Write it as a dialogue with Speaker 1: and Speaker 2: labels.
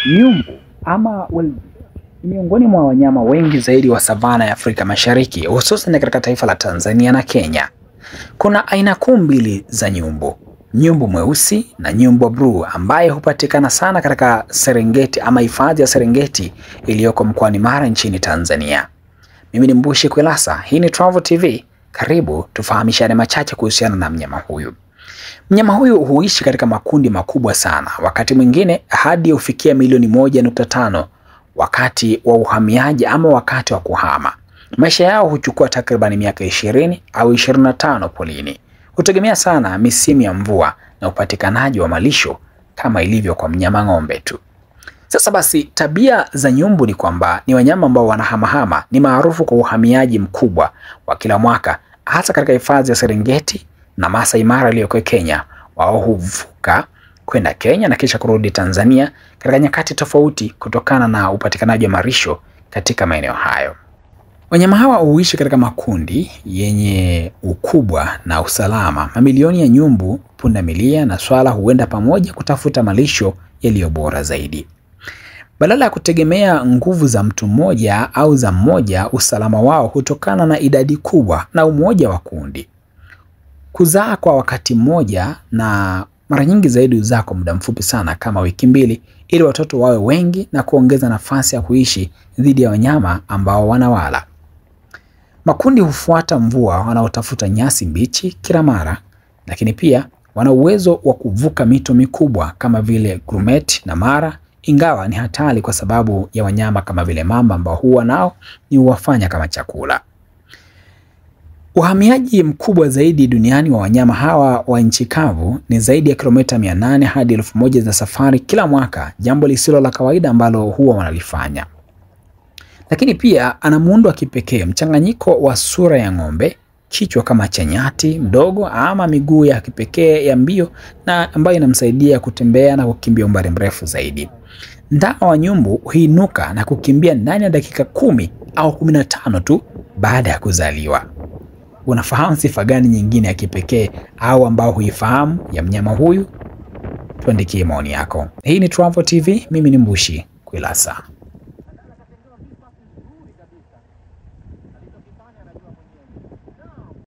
Speaker 1: Nyumbu ama wildebeest ni miongoni mwa wanyama wengi zaidi wa savana ya Afrika Mashariki, hususan katika taifa la Tanzania na Kenya. Kuna aina kuu mbili za nyumbu, nyumbu mweusi na nyumbu bluu, ambaye hupatikana sana katika Serengeti ama hifadhi ya Serengeti iliyoko mkoani Mara nchini Tanzania. Mimi ni Mbushi Kwilasa, hii ni Trevor TV. Karibu tufahamishane machache kuhusiana na mnyama huyu. Mnyama huyu huishi katika makundi makubwa sana, wakati mwingine hadi hufikia milioni 1.5 wakati wa uhamiaji ama wakati wa kuhama. Maisha yao huchukua takriban miaka 20 au 25 polini. Hutegemea sana misimu ya mvua na upatikanaji wa malisho kama ilivyo kwa mnyama ng'ombe tu. Sasa basi, tabia za nyumbu ni kwamba ni wanyama ambao wanahamahama, ni maarufu kwa uhamiaji mkubwa wa kila mwaka, hasa katika hifadhi ya Serengeti na Masai Mara iliyoko Kenya. Wao huvuka kwenda Kenya na kisha kurudi Tanzania katika nyakati tofauti kutokana na upatikanaji wa malisho katika maeneo hayo. Wanyama hawa huishi katika makundi yenye ukubwa na usalama. Mamilioni ya nyumbu, pundamilia na swala huenda pamoja kutafuta malisho yaliyo bora zaidi. Badala ya kutegemea nguvu za mtu mmoja au za mmoja, usalama wao hutokana na idadi kubwa na umoja wa kundi. Kuzaa kwa wakati mmoja, na mara nyingi zaidi huzaa kwa muda mfupi sana kama wiki 2, ili watoto wawe wengi na kuongeza nafasi ya kuishi dhidi ya wanyama ambao wanawala. Makundi hufuata mvua wanaotafuta nyasi mbichi kila mara, lakini pia wana uwezo wa kuvuka mito mikubwa kama vile Grumeti na Mara, ingawa ni hatari kwa sababu ya wanyama kama vile mamba ambao huwa nao ni huwafanya kama chakula. Uhamiaji mkubwa zaidi duniani wa wanyama hawa wa nchi kavu ni zaidi ya kilomita 800 hadi 1000 za safari kila mwaka, jambo lisilo la kawaida ambalo huwa wanalifanya. Lakini pia ana muundo wa kipekee, mchanganyiko wa sura ya ng'ombe, kichwa kama cha nyati mdogo ama miguu ya kipekee ya mbio na ambayo inamsaidia kutembea na kukimbia umbali mrefu zaidi. Ndama wa nyumbu huinuka na kukimbia ndani ya dakika 10 au 15 tu baada ya kuzaliwa. Unafahamu sifa gani nyingine ya kipekee au ambao huifahamu ya mnyama huyu? Tuandikie maoni yako. Hii ni Trevor TV, mimi ni Mbushi Kwilasa.